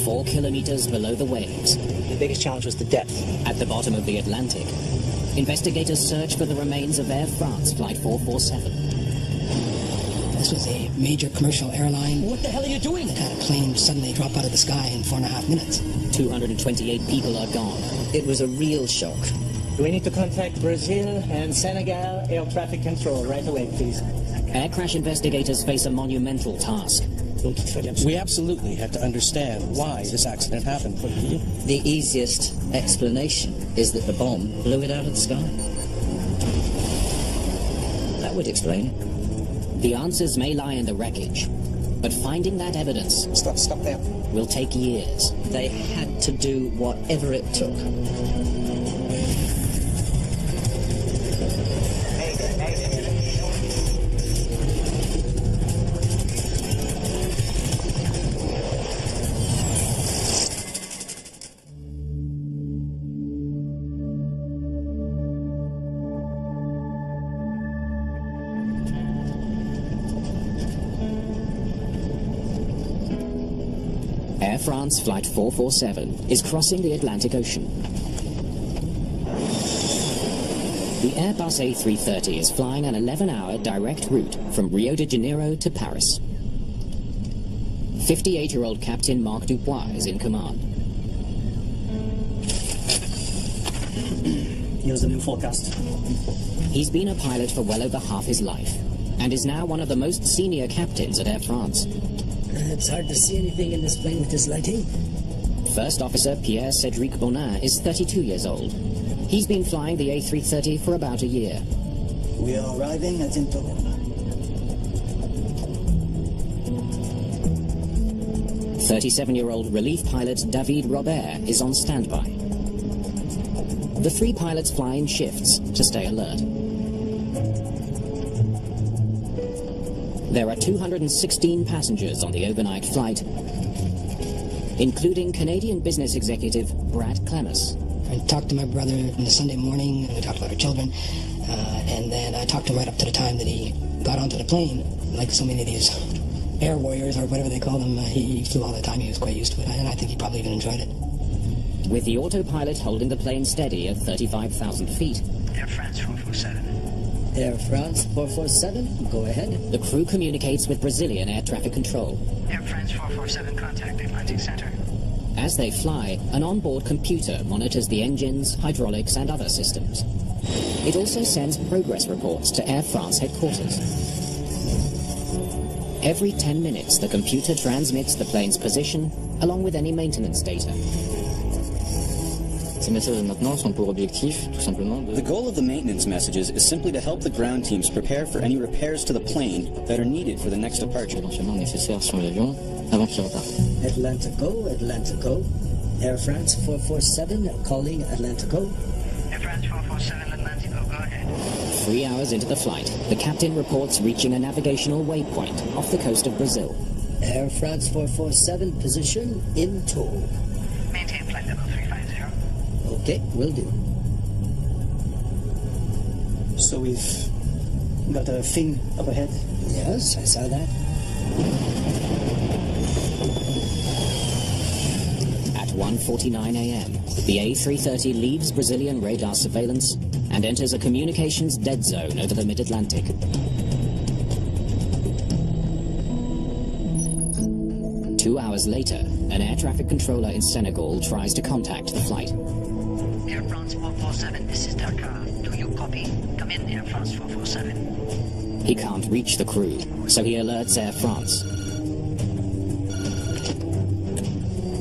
4 kilometers below the waves. The biggest challenge was the depth. At the bottom of the Atlantic, investigators search for the remains of Air France Flight 447. This was a major commercial airline. What the hell are you doing? That had a plane suddenly drop out of the sky in 4.5 minutes. 228 people are gone. It was a real shock. We need to contact Brazil and Senegal air traffic control right away, please. Air crash investigators face a monumental task. We absolutely have to understand why this accident happened. The easiest explanation is that the bomb blew it out of the sky. That would explain it. The answers may lie in the wreckage, but finding that evidence Stop there. will take years. They had to do whatever it took. Air France Flight 447 is crossing the Atlantic Ocean. The Airbus A330 is flying an 11-hour direct route from Rio de Janeiro to Paris. 58-year-old Captain Marc Dubois is in command. Here's the new forecast. He's been a pilot for well over half his life and is now one of the most senior captains at Air France. It's hard to see anything in this plane with this lighting. First Officer Pierre-Cédric Bonin is 32 years old. He's been flying the A330 for about a year. We are arriving at Interval. 37-year-old relief pilot David Robert is on standby. The 3 pilots fly in shifts to stay alert. There are 216 passengers on the overnight flight, including Canadian business executive Brad Clemes. I talked to my brother on the Sunday morning, and we talked about our children, and then I talked to him right up to the time that he got onto the plane. Like so many of these air warriors, or whatever they call them, he flew all the time. He was quite used to it, and I think he probably even enjoyed it. With the autopilot holding the plane steady at 35,000 feet, Air France 447. Air France 447, go ahead. the crew communicates with Brazilian air traffic control. Air France 447, contact Atlantic Center. As they fly, an onboard computer monitors the engines, hydraulics, and other systems. It also sends progress reports to Air France headquarters. Every 10 minutes, the computer transmits the plane's position, along with any maintenance data. The goal of the maintenance messages is simply to help the ground teams prepare for any repairs to the plane that are needed for the next departure. Atlantico. Air France 447, calling Atlantico. Air France 447, Atlantico, go ahead. 3 hours into the flight, the captain reports reaching a navigational waypoint off the coast of Brazil. Air France 447, position in tow. Maintain flight level 350. Okay, will do. So we've got a thing up ahead. Yes, I saw that. At 1:49 a.m., the A330 leaves Brazilian radar surveillance and enters a communications dead zone over the mid-Atlantic. Two hours later, an air traffic controller in Senegal tries to contact the flight. Air France 447, this is Dakar. Do you copy? Come in, Air France 447. He can't reach the crew, so he alerts Air France.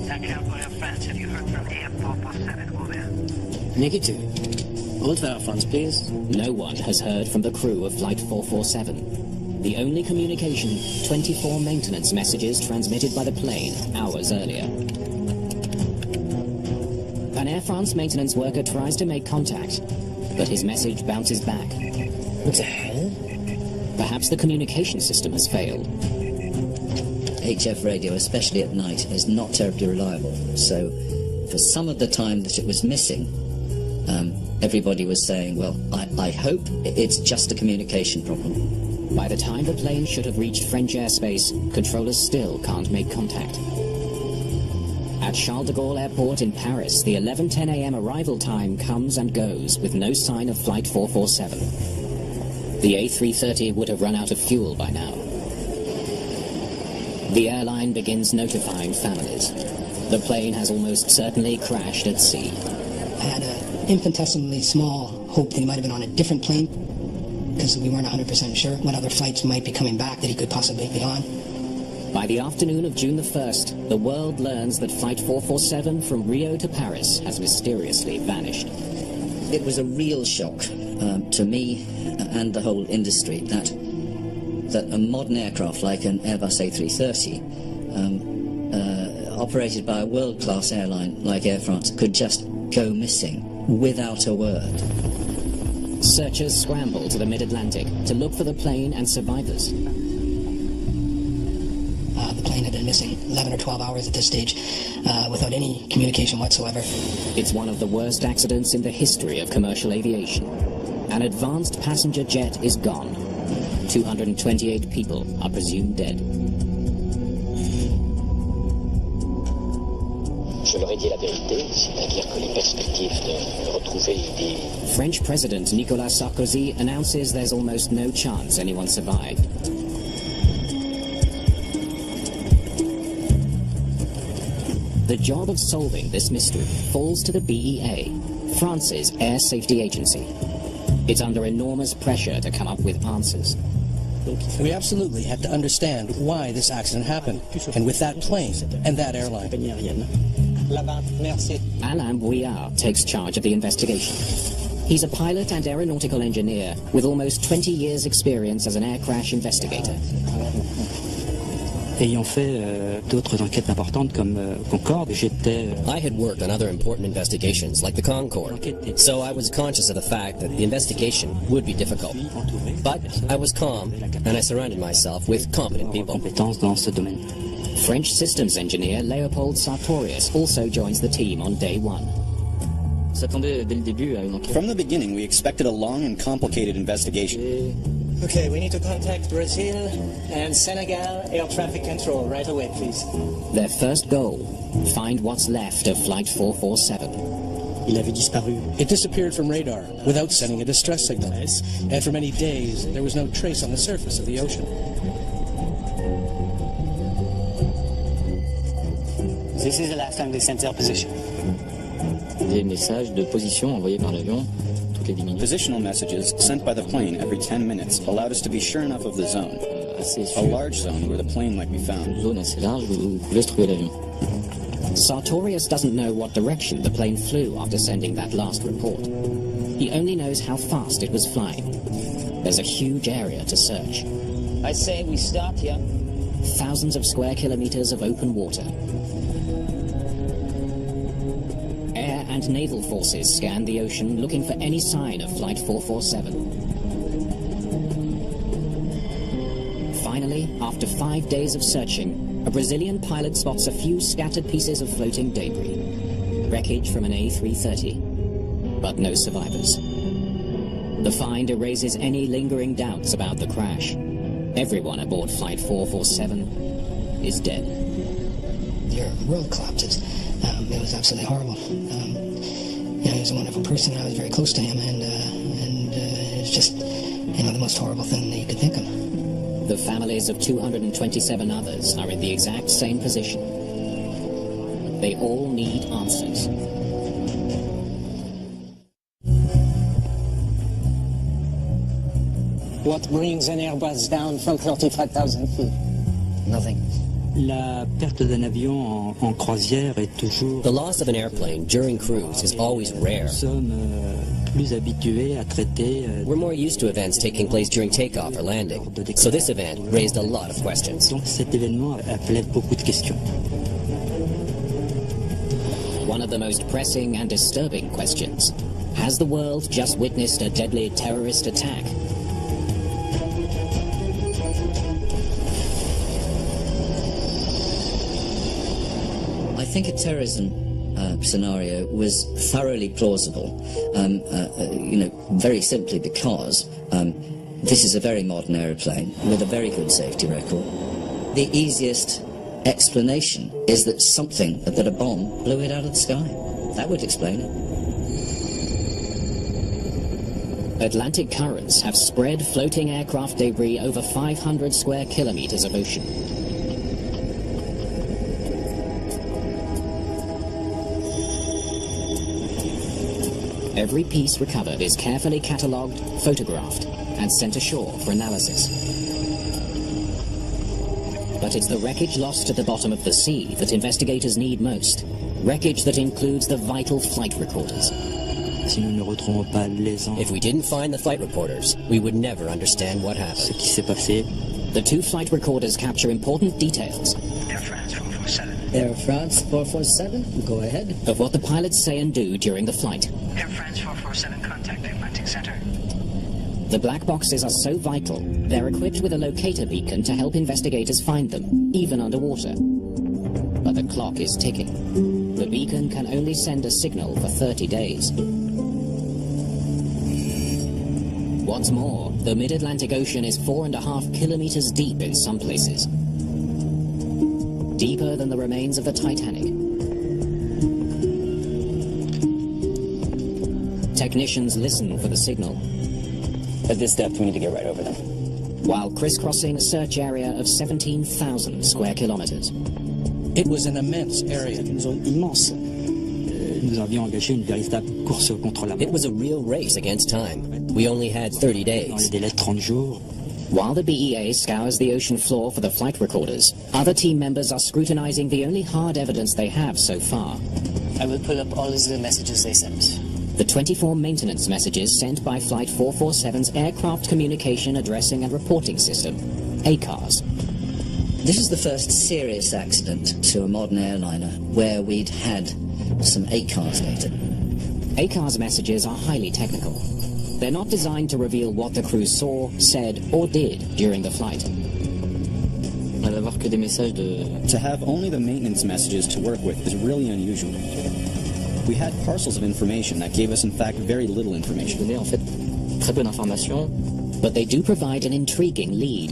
Dakar for Air France, have you heard from Air 447? Over. Negative. Hold Air France, please. No one has heard from the crew of Flight 447. The only communication, 24 maintenance messages transmitted by the plane hours earlier. An Air France maintenance worker tries to make contact, but his message bounces back. What the hell? Perhaps the communication system has failed. HF radio, especially at night, is not terribly reliable. So for some of the time that it was missing, everybody was saying, well, I hope it's just a communication problem. By the time the plane should have reached French airspace, controllers still can't make contact. At Charles de Gaulle Airport in Paris, the 11:10 a.m. arrival time comes and goes with no sign of Flight 447. The A330 would have run out of fuel by now. The airline begins notifying families. The plane has almost certainly crashed at sea. I had an infinitesimally small hope that he might have been on a different plane, because we weren't 100% sure what other flights might be coming back that he could possibly be on. By the afternoon of June the 1st, the world learns that Flight 447 from Rio to Paris has mysteriously vanished. It was a real shock to me and the whole industry that a modern aircraft like an Airbus A330, operated by a world-class airline like Air France, could just go missing without a word. Searchers scramble to the mid-Atlantic to look for the plane and survivors. The plane had been missing 11 or 12 hours at this stage, without any communication whatsoever. It's one of the worst accidents in the history of commercial aviation. An advanced passenger jet is gone. 228 people are presumed dead. Je leur ai dit la vérité, c'est-à-dire que les perspectives de retrouver des... French President Nicolas Sarkozy announces there's almost no chance anyone survived. The job of solving this mystery falls to the BEA, France's air safety agency. It's under enormous pressure to come up with answers. We absolutely had to understand why this accident happened, and with that plane and that airline. Alain Bouillard takes charge of the investigation. He's a pilot and aeronautical engineer with almost 20 years' experience as an air crash investigator. Ayant fait d'autres enquêtes importantes comme Concorde, j'étais... I had worked on other important investigations like the Concorde, so I was conscious of the fact that the investigation would be difficult. But I was calm, and I surrounded myself with competent people. French systems engineer Léopold Sartorius also joins the team on day one. From the beginning, we expected a long and complicated investigation. Okay, we need to contact Brazil and Senegal air traffic control right away, please. Their first goal, find what's left of Flight 447. Il avait disparu. It disappeared from radar without sending a distress signal. And for many days, there was no trace on the surface of the ocean. This is the last time they sent their position. Des messages de position envoyés par l'avion toutes les 10 minutes. Positional messages sent by the plane every 10 minutes allowed us to be sure enough of the zone. A large zone where the plane might be found. Une zone assez large où pouvait se trouver l'avion. Sartorius doesn't know what direction the plane flew after sending that last report. He only knows how fast it was flying. There's a huge area to search. I say we start here. Thousands of square kilometers of open water. Air and naval forces scan the ocean looking for any sign of Flight 447. Finally, after 5 days of searching, a Brazilian pilot spots a few scattered pieces of floating debris. Wreckage from an A330, but no survivors. The find erases any lingering doubts about the crash. Everyone aboard Flight 447 is dead. Your world collapses. It was absolutely horrible. He was a wonderful person. I was very close to him, and it's just, the most horrible thing that you could think of. The families of 227 others are in the exact same position. They all need answers. What brings an Airbus down from 35,000 feet? Nothing. La perte d'un avion en croisière est toujours... The loss of an airplane during cruise is always rare. Nous sommes plus habitués à traiter... We're more used to events taking place during takeoff or landing, so this event raised a lot of questions. Donc cet événement appelait beaucoup de questions. One of the most pressing and disturbing questions. Has the world just witnessed a deadly terrorist attack? I think a terrorism scenario was thoroughly plausible, very simply because this is a very modern aeroplane with a very good safety record. The easiest explanation is that that a bomb blew it out of the sky. That would explain it. Atlantic currents have spread floating aircraft debris over 500 square kilometers of ocean. Every piece recovered is carefully catalogued, photographed, and sent ashore for analysis. But it's the wreckage lost at the bottom of the sea that investigators need most. Wreckage that includes the vital flight recorders. If we didn't find the flight reporters, we would never understand what happened. The two flight recorders capture important details. Air France 447. Air France 447, go ahead. Of what the pilots say and do during the flight. Air France 447, contact the Atlantic Center. The black boxes are so vital, they're equipped with a locator beacon to help investigators find them, even underwater. But the clock is ticking. The beacon can only send a signal for 30 days. What's more, the mid-Atlantic Ocean is 4.5 kilometers deep in some places. Deeper than the remains of the Titanic. Technicians listen for the signal. At this depth, we need to get right over them. While crisscrossing a search area of 17,000 square kilometers. It was an immense area. It was a real race against time. We only had 30 days. While the BEA scours the ocean floor for the flight recorders, other team members are scrutinizing the only hard evidence they have so far. I will pull up all of the messages they sent. The 24 maintenance messages sent by Flight 447's Aircraft Communication Addressing and Reporting System, ACARS. This is the first serious accident to a modern airliner where we'd had some ACARS data. ACARS messages are highly technical. They're not designed to reveal what the crew saw, said, or did during the flight. To have only the maintenance messages to work with is really unusual. We had parcels of information that gave us, in fact, very little information. But they do provide an intriguing lead.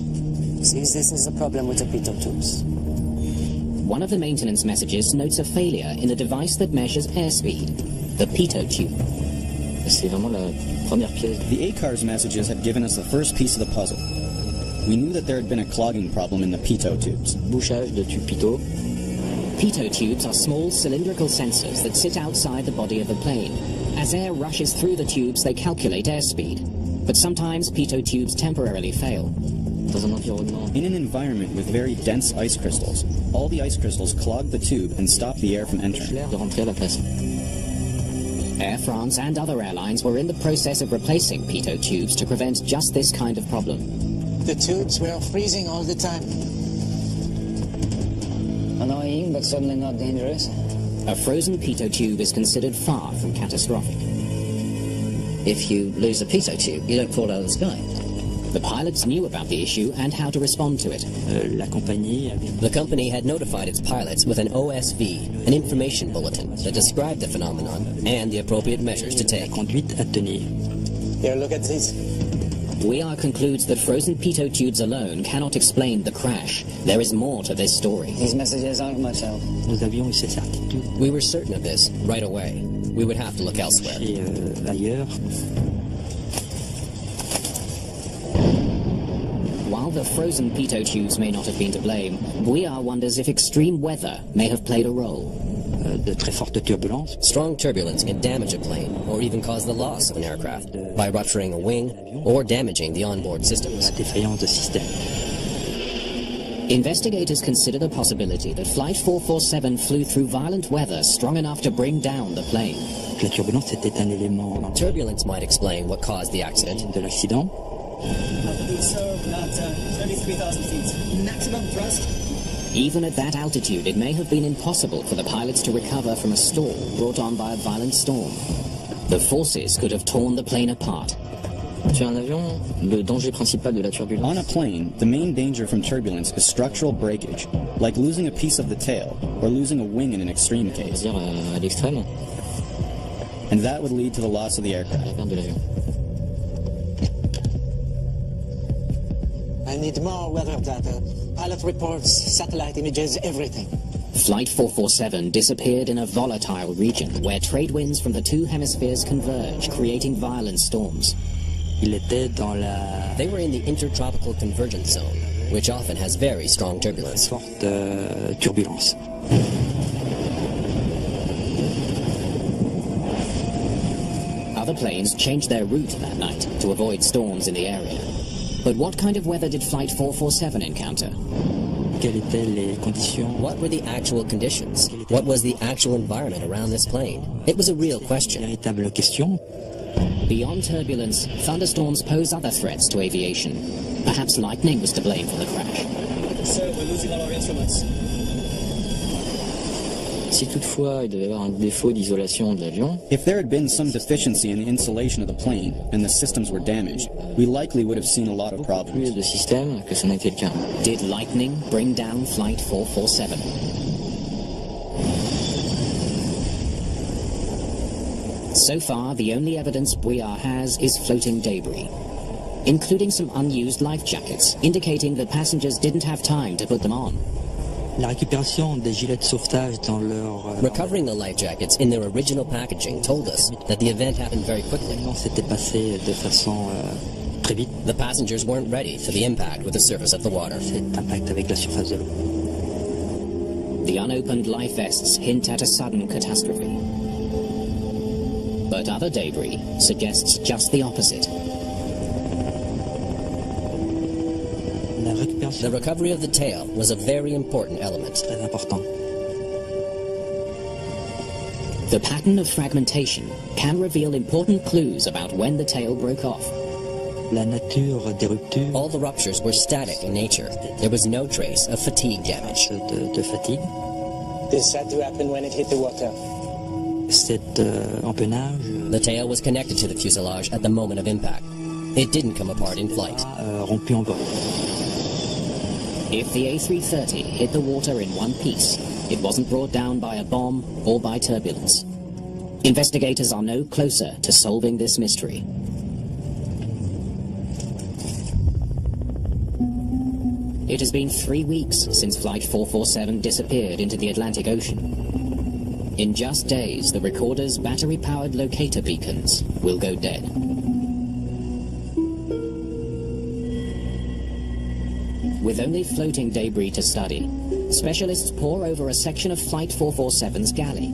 Seems this is a problem with the pitot tubes. One of the maintenance messages notes a failure in the device that measures airspeed, the pitot tube. The ACARS messages had given us the first piece of the puzzle. We knew that there had been a clogging problem in the pitot tubes. Pitot tubes are small cylindrical sensors that sit outside the body of the plane. As air rushes through the tubes, they calculate airspeed. But sometimes pitot tubes temporarily fail. In an environment with very dense ice crystals, all the ice crystals clog the tube and stop the air from entering. Air France and other airlines were in the process of replacing pitot tubes to prevent just this kind of problem. The tubes were freezing all the time. Annoying, but certainly not dangerous. A frozen pitot tube is considered far from catastrophic. If you lose a pitot tube, you don't fall out of the sky. The pilots knew about the issue and how to respond to it. The company had notified its pilots with an OSV, an information bulletin that described the phenomenon and the appropriate measures to take. Here, look at this. WEAR concludes that frozen pitot tubes alone cannot explain the crash. There is more to this story. These messages aren't much help. We were certain of this right away. We would have to look elsewhere. While the frozen pitot tubes may not have been to blame, WEAR wonders if extreme weather may have played a role. Strong turbulence can damage a plane or even cause the loss of an aircraft by rupturing a wing or damaging the onboard systems. Investigators consider the possibility that Flight 447 flew through violent weather strong enough to bring down the plane. Turbulence might explain what caused the accident. So, at 33,000 feet. Maximum thrust? Even at that altitude, it may have been impossible for the pilots to recover from a stall brought on by a violent storm. The forces could have torn the plane apart. On a plane, the main danger from turbulence is structural breakage, like losing a piece of the tail or losing a wing in an extreme case. And that would lead to the loss of the aircraft. I need more weather data. Pilot reports, satellite images, everything. Flight 447 disappeared in a volatile region where trade winds from the two hemispheres converge, creating violent storms. They were in the intertropical convergence zone, which often has very strong turbulence. Other planes changed their route that night to avoid storms in the area. But what kind of weather did Flight 447 encounter? What were the actual conditions? What was the actual environment around this plane? It was a real question. Beyond turbulence, thunderstorms pose other threats to aviation. Perhaps lightning was to blame for the crash. Sir, we're losing all our instruments. Si toutefois il devait y avoir un défaut d'isolation de l'avion, if there had been some deficiency in the insulation of the plane and the systems were damaged, we likely would have seen a lot of problems. plus de système que ça n'a été le cas. Did lightning bring down Flight 447? So far, the only evidence Bouillard has is floating debris, including some unused life jackets, indicating that passengers didn't have time to put them on. Recovering the life jackets in their original packaging told us that the event happened very quickly. The passengers weren't ready for the impact with the surface of the water. The unopened life vests hint at a sudden catastrophe. But other debris suggests just the opposite. The recovery of the tail was a very important element. The pattern of fragmentation can reveal important clues about when the tail broke off. All the ruptures were static in nature. There was no trace of fatigue damage. This had to happen when it hit the water. The tail was connected to the fuselage at the moment of impact. It didn't come apart in flight. If the A330 hit the water in one piece, it wasn't brought down by a bomb or by turbulence. Investigators are no closer to solving this mystery. It has been 3 weeks since Flight 447 disappeared into the Atlantic Ocean. In just days, the recorder's battery-powered locator beacons will go dead. With only floating debris to study, specialists pore over a section of Flight 447's galley.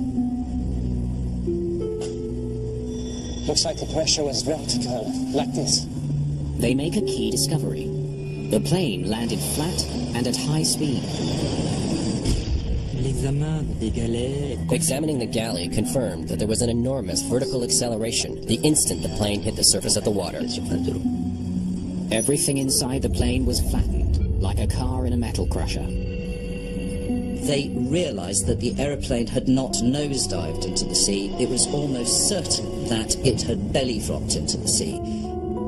Looks like the pressure was vertical, like this. They make a key discovery. The plane landed flat and at high speed. Examining the galley confirmed that there was an enormous vertical acceleration the instant the plane hit the surface of the water. Everything inside the plane was flattened, like a car in a metal crusher. They realized that the aeroplane had not nosedived into the sea. It was almost certain that it had belly flopped into the sea.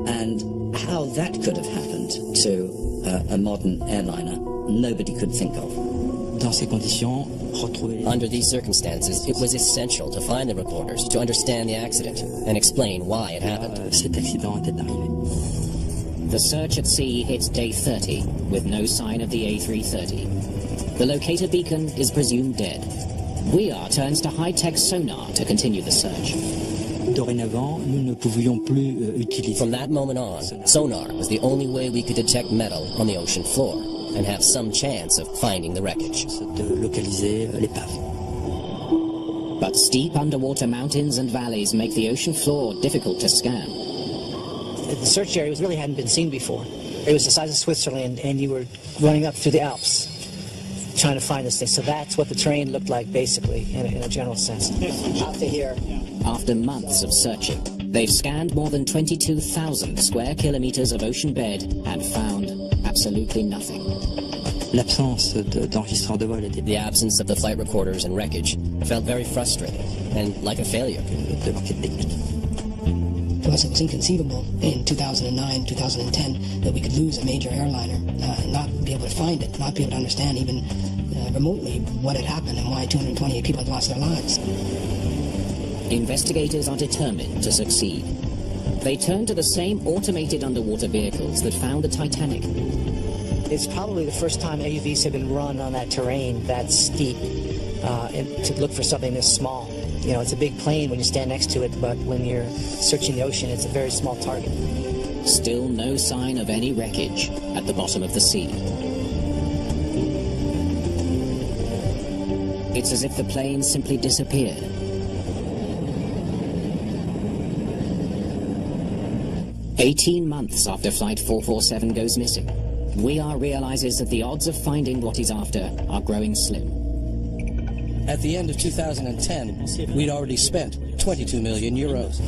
And how that could have happened to a modern airliner, nobody could think of. Under these circumstances, it was essential to find the recorders to understand the accident and explain why it happened. The search at sea hits day 30 with no sign of the A330. The locator beacon is presumed dead. Bouillard turns to high-tech sonar to continue the search. From that moment on, sonar was the only way we could detect metal on the ocean floor and have some chance of finding the wreckage. But steep underwater mountains and valleys make the ocean floor difficult to scan. The search area really hadn't been seen before. It was the size of Switzerland, and you were running up through the Alps trying to find this thing. So that's what the terrain looked like, basically, in a general sense. Out to here. After months of searching, they've scanned more than 22,000 square kilometers of ocean bed and found absolutely nothing. The absence of the flight recorders and wreckage felt very frustrating and like a failure. To us, it was inconceivable in 2009, 2010 that we could lose a major airliner and not be able to find it, not be able to understand even remotely what had happened and why 228 people had lost their lives. Investigators are determined to succeed. They turn to the same automated underwater vehicles that found the Titanic. It's probably the first time AUVs have been run on that terrain that steep and to look for something this small. You know, it's a big plane when you stand next to it, but when you're searching the ocean, it's a very small target. Still no sign of any wreckage at the bottom of the sea. It's as if the plane simply disappeared. "18 months after Flight 447 goes missing, WEAR realizes that the odds of finding what he's after are growing slim. At the end of 2010, we'd already spent 22 million euros.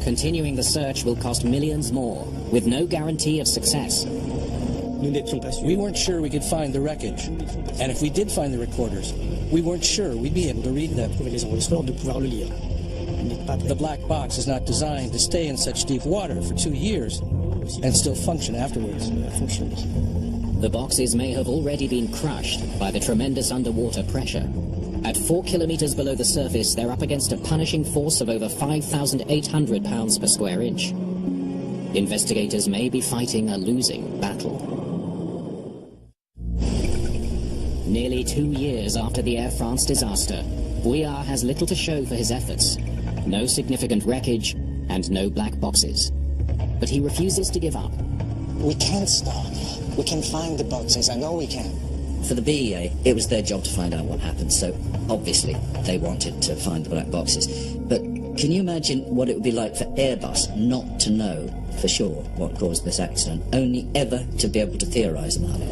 Continuing the search will cost millions more, with no guarantee of success. We weren't sure we could find the wreckage. And if we did find the recorders, we weren't sure we'd be able to read them. The black box is not designed to stay in such deep water for 2 years and still function afterwards. The boxes may have already been crushed by the tremendous underwater pressure. At 4 kilometers below the surface, they're up against a punishing force of over 5,800 pounds per square inch. Investigators may be fighting a losing battle. Nearly 2 years after the Air France disaster, WEAR has little to show for his efforts. No significant wreckage and no black boxes. But he refuses to give up. We can't stop. We can find the boxes. I know we can. For the BEA, it was their job to find out what happened, so obviously they wanted to find the black boxes. But can you imagine what it would be like for Airbus not to know for sure what caused this accident, only ever to be able to theorize about it?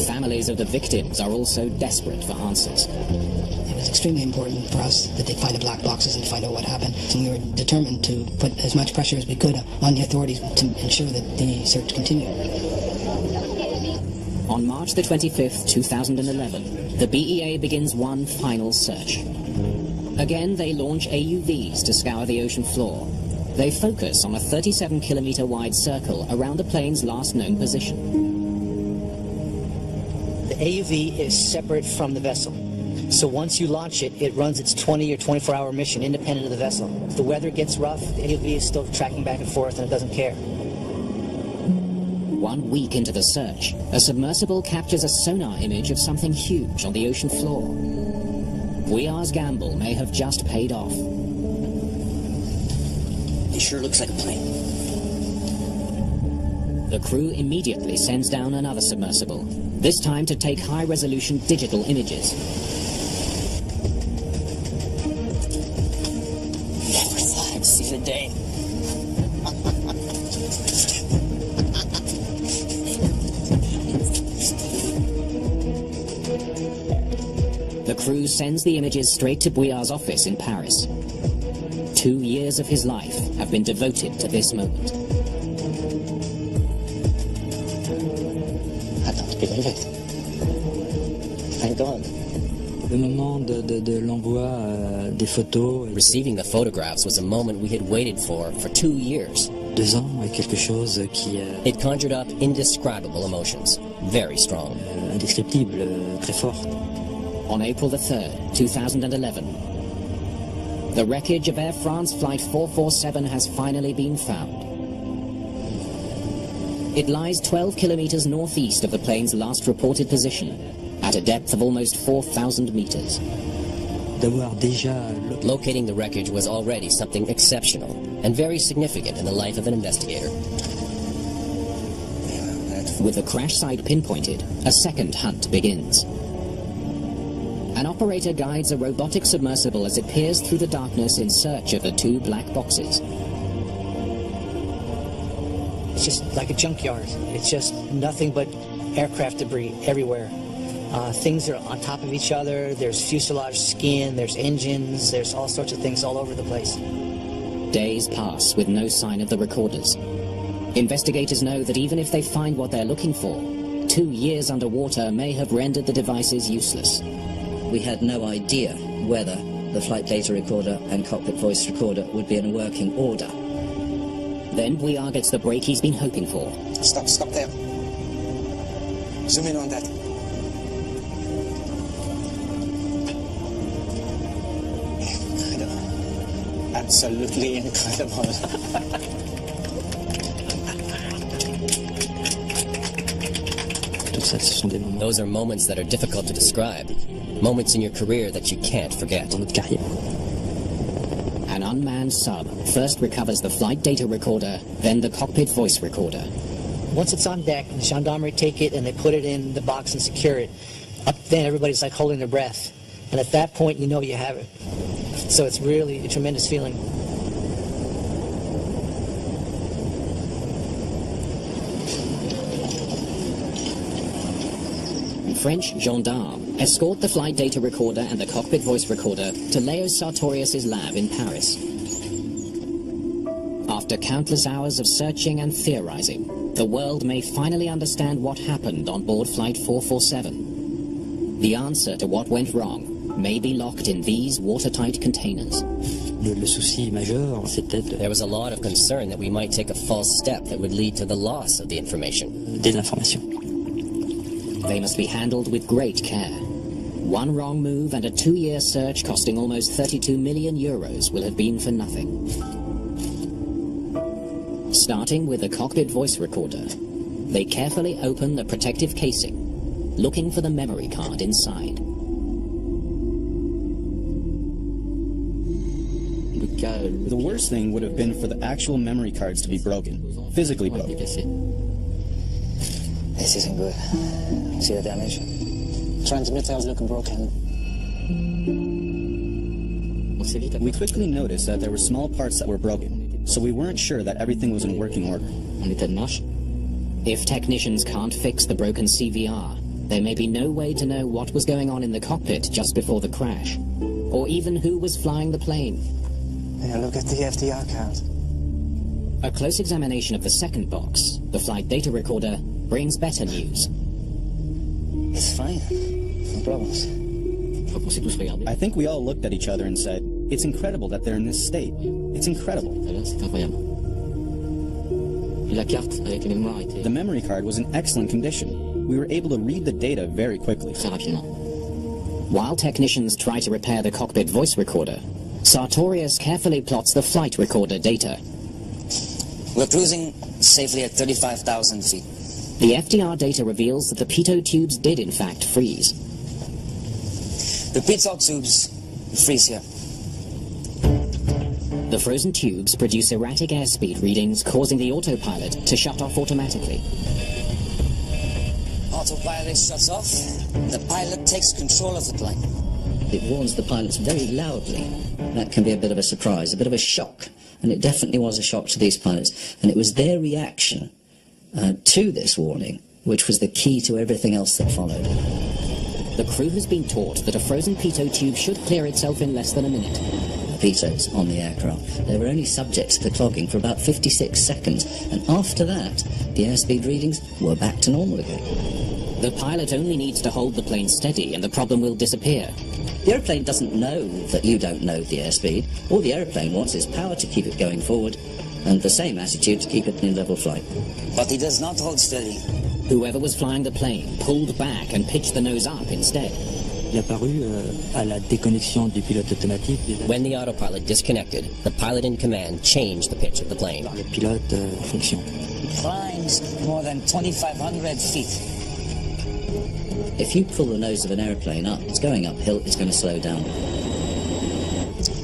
Families of the victims are also desperate for answers. It was extremely important for us that they find the black boxes and find out what happened. And we were determined to put as much pressure as we could on the authorities to ensure that the search continued. On March the 25th, 2011, the BEA begins one final search. Again, they launch AUVs to scour the ocean floor. They focus on a 37-kilometer wide circle around the plane's last known position. The AUV is separate from the vessel. So once you launch it, it runs its 20 or 24-hour mission independent of the vessel. If the weather gets rough, the AUV is still tracking back and forth and it doesn't care. 1 week into the search, a submersible captures a sonar image of something huge on the ocean floor. WEAR's gamble may have just paid off. It sure looks like a plane. The crew immediately sends down another submersible, this time to take high-resolution digital images. Never thought I'd see the day. The crew sends the images straight to WEAR's office in Paris. 2 years of his life have been devoted to this moment. I don't believe it. Thank God. Le moment de l'envoi des photos. Receiving the photographs was a moment we had waited for 2 years. 2 ans est quelque chose qui It conjured up indescribable emotions, very strong. Indescriptible, très fort. On April the 3rd, 2011, the wreckage of Air France Flight 447 has finally been found. It lies 12 kilometers northeast of the plane's last reported position, at a depth of almost 4,000 meters. Locating the wreckage was already something exceptional and very significant in the life of an investigator. With the crash site pinpointed, a second hunt begins. An operator guides a robotic submersible as it peers through the darkness in search of the 2 black boxes. It's just like a junkyard. It's just nothing but aircraft debris everywhere. Things are on top of each other. There's fuselage skin, there's engines, there's all sorts of things all over the place. Days pass with no sign of the recorders. Investigators know that even if they find what they're looking for, 2 years underwater may have rendered the devices useless. We had no idea whether the flight data recorder and cockpit voice recorder would be in working order. Then WEAR gets the break he's been hoping for. Stop there. Zoom in on that. Incredible. Absolutely incredible. ça, ce sont des moments Those are moments that are difficult to describe. Moments in your career that you can't forget. dans notre carrière. An unmanned sub first recovers the flight data recorder, then the cockpit voice recorder. Once it's on deck, the gendarmerie take it and they put it in the box and secure it. Up then, everybody's like holding their breath. And at that point, you know you have it. So it's really a tremendous feeling. French gendarmes escort the flight data recorder and the cockpit voice recorder to Leo Sartorius' lab in Paris. After countless hours of searching and theorizing, the world may finally understand what happened on board Flight 447. The answer to what went wrong may be locked in these watertight containers. Le souci majeur, c'était There was a lot of concern that we might take a false step that would lead to the loss of the information. des informations. They must be handled with great care. One wrong move and a 2-year search costing almost 32 million euros will have been for nothing. Starting with the cockpit voice recorder, they carefully open the protective casing, looking for the memory card inside. The worst thing would have been for the actual memory cards to be broken, physically broken. This isn't good. See the damage? Transmitter's looking broken. We quickly noticed that there were small parts that were broken, so we weren't sure that everything was in working order. If technicians can't fix the broken CVR, there may be no way to know what was going on in the cockpit just before the crash, or even who was flying the plane. Yeah, look at the FDR count. A close examination of the second box, the flight data recorder, brings better news. It's fine. No problems. I think we all looked at each other and said, it's incredible that they're in this state. It's incredible. The memory card was in excellent condition. We were able to read the data very quickly. While technicians try to repair the cockpit voice recorder, Sartorius carefully plots the flight recorder data. We're cruising safely at 35,000 feet. The FDR data reveals that the pitot tubes did in fact freeze. The pitot tubes freeze here. The frozen tubes produce erratic airspeed readings, causing the autopilot to shut off automatically. Autopilot shuts off. The pilot takes control of the plane. It warns the pilots very loudly. That can be a bit of a surprise, a bit of a shock. And it definitely was a shock to these pilots. And it was their reaction to this warning which was the key to everything else that followed. The crew has been taught that a frozen pitot tube should clear itself in less than a minute. Pitots on the aircraft. They were only subject to the clogging for about 56 seconds, and after that, the airspeed readings were back to normal again. The pilot only needs to hold the plane steady and the problem will disappear. The airplane doesn't know that you don't know the airspeed. All the airplane wants is power to keep it going forward, and the same attitude to keep it in level flight. But he does not hold steady. Whoever was flying the plane pulled back and pitched the nose up instead. Il a paru à la déconnexion du pilote automatique. When the autopilot disconnected, the pilot in command changed the pitch of the plane. Le pilote en fonction. Climbs more than 2,500 feet. If you pull the nose of an airplane up, it's going uphill, it's going to slow down.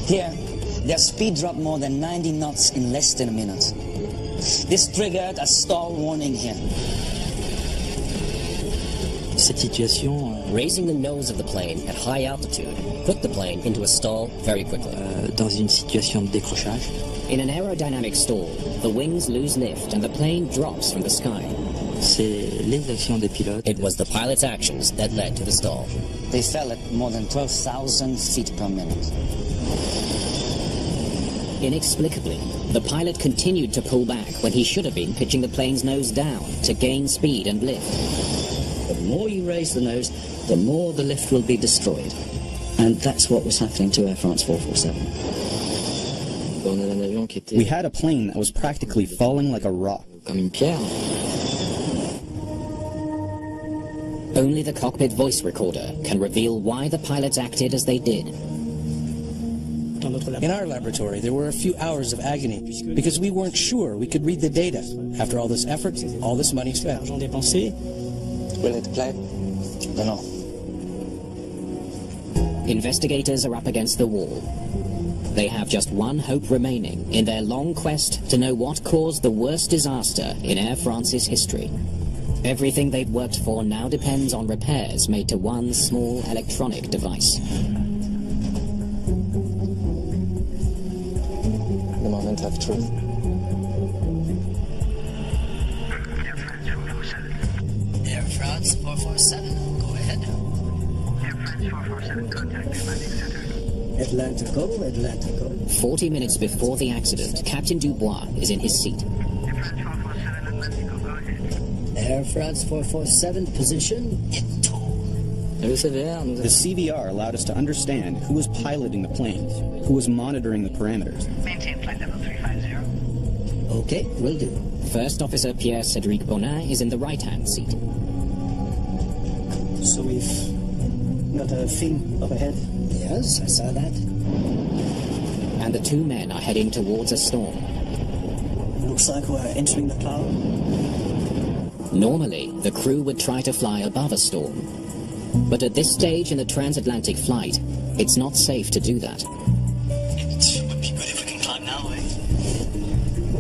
Here, their speed dropped more than 90 knots in less than a minute. This triggered a stall warning here. Cette situation, raising the nose of the plane at high altitude put the plane into a stall very quickly. Dans une situation de décrochage. In an aerodynamic stall, the wings lose lift and the plane drops from the sky. C'est les actions des pilotes. It was the pilot's actions that led to the stall. They fell at more than 12,000 feet per minute. Inexplicably, the pilot continued to pull back when he should have been pitching the plane's nose down to gain speed and lift. The more you raise the nose, the more the lift will be destroyed. And that's what was happening to Air France 447. We had a plane that was practically falling like a rock. Only the cockpit voice recorder can reveal why the pilots acted as they did. In our laboratory, there were a few hours of agony because we weren't sure we could read the data after all this effort, all this money spent. Will it play? Dunno. Investigators are up against the wall. They have just one hope remaining in their long quest to know what caused the worst disaster in Air France's history. Everything they've worked for now depends on repairs made to one small electronic device. The moment of truth. Air France 447, go ahead. Air France 447, contact the landing center. Atlantico. 40 minutes before the accident, Captain Dubois is in his seat. Air France 447, position in tow. The CVR allowed us to understand who was piloting the plane, who was monitoring the parameters. Maintain flight level 350. Okay, will do. First Officer Pierre-Cédric Bonin is in the right-hand seat. So we've got a thing up ahead? Yes, I saw that. And the two men are heading towards a storm. Looks like we're entering the cloud. Normally, the crew would try to fly above a storm. But at this stage in the transatlantic flight, it's not safe to do that. It would be good if we can climb now, eh?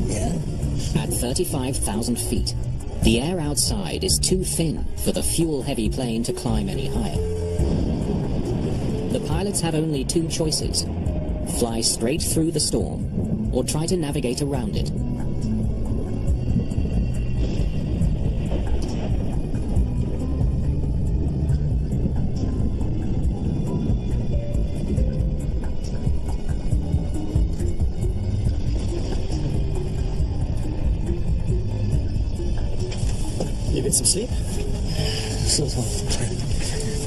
Yeah. At 35,000 feet, the air outside is too thin for the fuel-heavy plane to climb any higher. The pilots have only two choices: fly straight through the storm, or try to navigate around it. You get some sleep?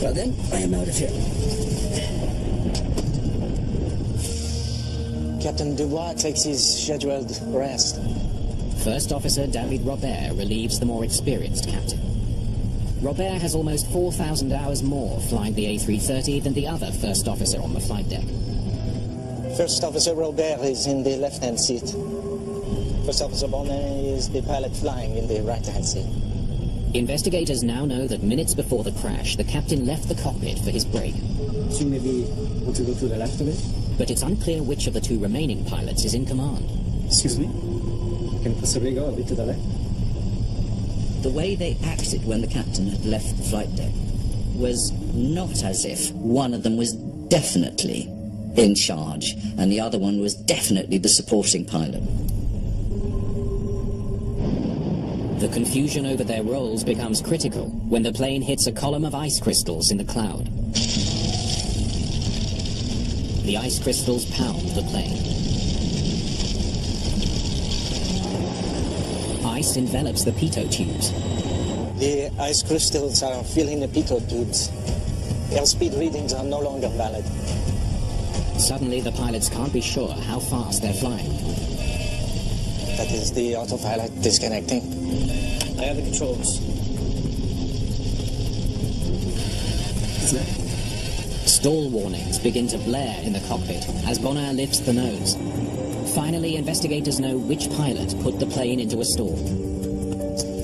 Well then, I am out of here. Captain Dubois takes his scheduled rest. First Officer David Robert relieves the more experienced captain. Robert has almost 4,000 hours more flying the A330 than the other first officer on the flight deck. First Officer Robert is in the left-hand seat. First Officer Bonin is the pilot flying in the right-hand seat. Investigators now know that minutes before the crash, the captain left the cockpit for his break. So you maybe want to go to the left of it? But it's unclear which of the two remaining pilots is in command. Excuse me? Can you possibly go a bit to the left? The way they acted when the captain had left the flight deck was not as if one of them was definitely in charge and the other one was definitely the supporting pilot. The confusion over their roles becomes critical when the plane hits a column of ice crystals in the cloud. The ice crystals pound the plane. Ice envelops the pitot tubes. The ice crystals are filling the pitot tubes. Airspeed readings are no longer valid. Suddenly, the pilots can't be sure how fast they're flying. That is the autopilot disconnecting. I have the controls. Stall warnings begin to blare in the cockpit as Bonin lifts the nose. Finally, investigators know which pilot put the plane into a stall.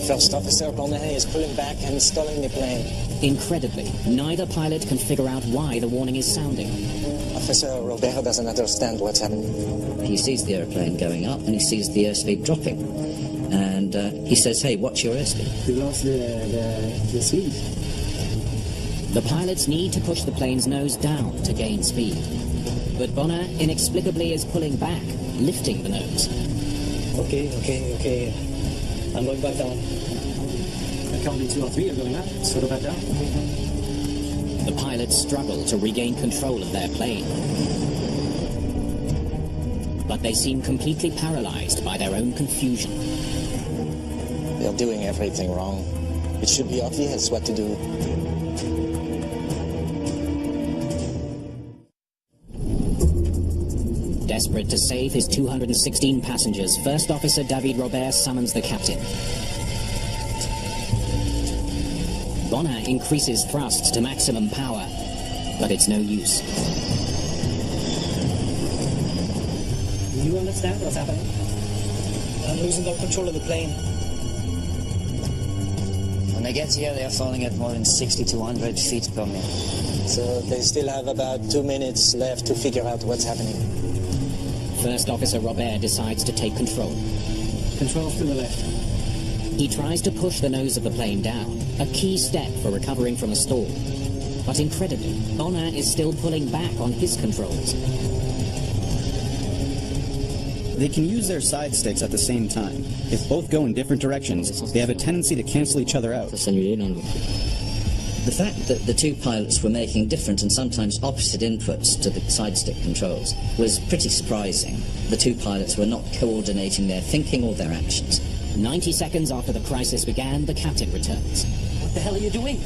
First Officer Bonin is pulling back and stalling the plane. Incredibly, neither pilot can figure out why the warning is sounding. Officer Robert doesn't understand what's happening. He sees the aeroplane going up and he sees the airspeed dropping. And he says, hey, what's your airspeed? We lost the speed. The pilots need to push the plane's nose down to gain speed. But Bonin inexplicably is pulling back, lifting the nose. Okay. I'm going back down. I can't be 2 or 3, you're going up, so go back down. The pilots struggle to regain control of their plane. But they seem completely paralyzed by their own confusion. They're doing everything wrong. It should be obvious what to do. Desperate to save his 216 passengers, First Officer David Robert summons the captain. Bonin increases thrusts to maximum power, but it's no use. Do you understand what's happening? I'm losing all control of the plane. they get here, they're falling at more than 60 to 100 feet per minute. So they still have about 2 minutes left to figure out what's happening. First Officer Robert decides to take control. Controls to the left. He tries to push the nose of the plane down, a key step for recovering from a stall. But incredibly, Bonin is still pulling back on his controls. They can use their side sticks at the same time. If both go in different directions, they have a tendency to cancel each other out. The fact that the two pilots were making different and sometimes opposite inputs to the side stick controls was pretty surprising. The two pilots were not coordinating their thinking or their actions. 90 seconds after the crisis began, the captain returns. What the hell are you doing?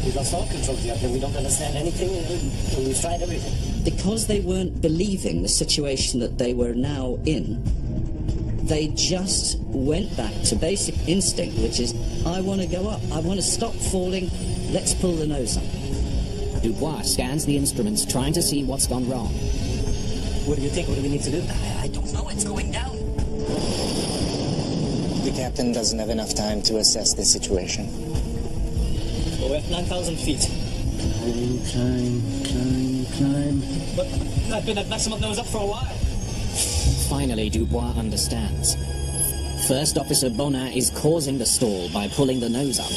We've lost all control here, and we don't understand anything, and we've tried everything. Because they weren't believing the situation that they were now in, they just went back to basic instinct, which is, I want to go up, I want to stop falling, let's pull the nose up. Dubois scans the instruments, trying to see what's gone wrong. What do you think? What do we need to do? I don't know, it's going down. The captain doesn't have enough time to assess the situation. Well, we're at 9,000 feet. Climb. But I've been at maximum nose up for a while. Finally, Dubois understands. First Officer Bonin is causing the stall by pulling the nose up.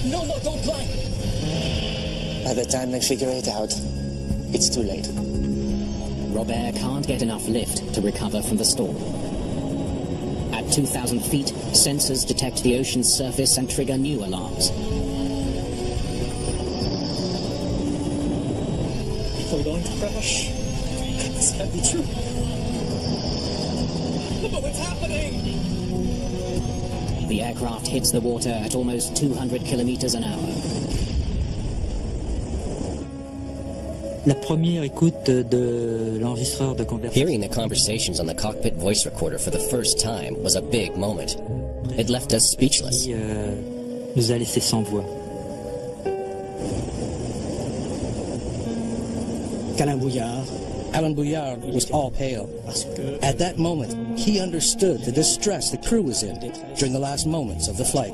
No, don't climb! By the time they figure it out, it's too late. Robert can't get enough lift to recover from the stall. At 2,000 feet, sensors detect the ocean's surface and trigger new alarms. We're going to crash. This can't be true. But what's happening? The aircraft hits the water at almost 200 kilometers an hour. La première écoute de l'enregistreur de conversation. Hearing the conversations on the cockpit voice recorder for the first time was a big moment. It left us speechless. Nous a laissé sans voix. Alan Bouillard was all pale. At that moment, he understood the distress the crew was in during the last moments of the flight.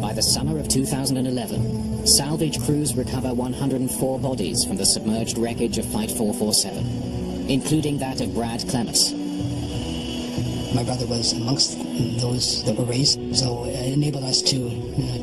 By the summer of 2011, salvage crews recover 104 bodies from the submerged wreckage of Flight 447, including that of Brad Clemes. My brother was amongst those that were raised, so it enabled us to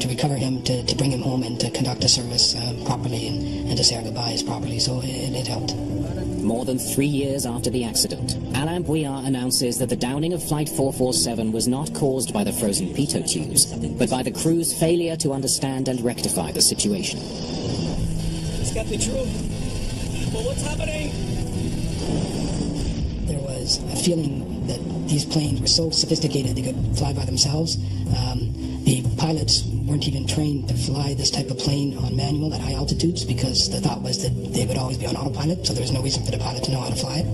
recover him, to bring him home and to conduct the service properly and to say our goodbyes properly, so it helped. More than 3 years after the accident, Alain Bouillard announces that the downing of Flight 447 was not caused by the frozen pitot tubes, but by the crew's failure to understand and rectify the situation. This can't be true. Well, what's happening? There was a feeling that these planes were so sophisticated they could fly by themselves. The pilots weren't even trained to fly this type of plane on manual at high altitudes because the thought was that they would always be on autopilot, so there was no reason for the pilot to know how to fly it.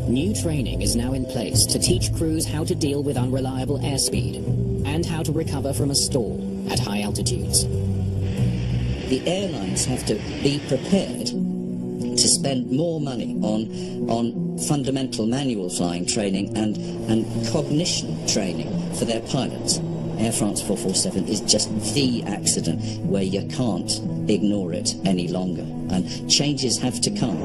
New training is now in place to teach crews how to deal with unreliable airspeed and how to recover from a stall at high altitudes. The airlines have to be prepared to spend more money on fundamental manual flying training and cognition training for their pilots. Air France 447 is just the accident where you can't ignore it any longer, and changes have to come.